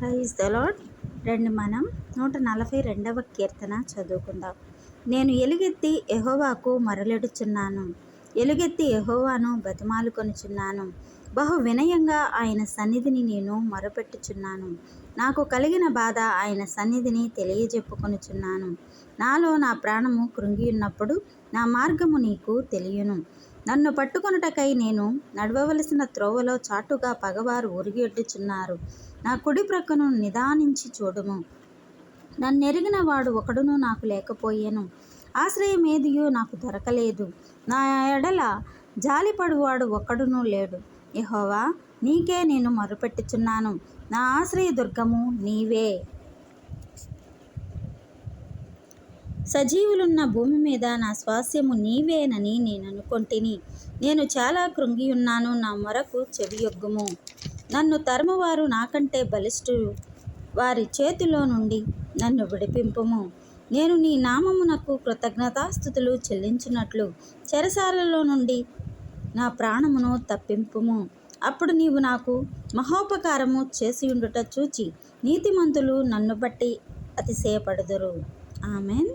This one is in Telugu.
Praise the lord. రండి మనం 142వ కీర్తన చదువుకుందాం. నేను ఎలుగెత్తి యెహోవాకు మరలెడుచున్నాను, ఎలుగెత్తి యెహోవాను బతిమాలుకొనుచున్నాను. బహు వినయంగా ఆయన సన్నిధిని నేను మొరపెట్టుచున్నాను. నాకు కలిగిన బాధ ఆయన సన్నిధిని తెలియజెప్పుకొనుచున్నాను. నాలో నా ప్రాణము కృంగియున్నప్పుడు నా మార్గము నీకు తెలియను. నన్ను పట్టుకొనుటకై నేను నడవవలసిన త్రోవలో చాటుగా పగవారు ఒరిగిొడ్డుచున్నారు. నా కుడి ప్రక్కను నిదానించి చూడుము. నన్నెరిగిన వాడు ఒకడును నాకు లేకపోయెను. ఆశ్రయమేదియు నాకు దొరకలేదు. నా ఎడల జాలిపడువాడు ఒక్కడునూ లేడు. యెహోవా, నీకే నేను మొరపెట్టుచున్నాను. నా ఆశ్రయ దుర్గము నీవే. సజీవులున్న భూమి మీద నా స్వాస్యము నీవేనని నేననుకొంటిని. నేను చాలా కృంగియున్నాను. నా మొరకు చెవియొగ్గుము. నన్ను తరుమువారు నాకంటే బలిష్ఠులు. వారి చేతిలో నుండి నన్ను విడిపింపుము. నేను నీ నామమునకు కృతజ్ఞతాస్తుతులు చెల్లించున్నట్లు చెరసాలలో నుండి నా ప్రాణమును తప్పింపుము. అప్పుడు నీవు నాకు మహోపకారము చేసియుండుట చూచి నీతిమంతులు నన్ను బట్టి అతిశయపడుదురు. ఆమెన్.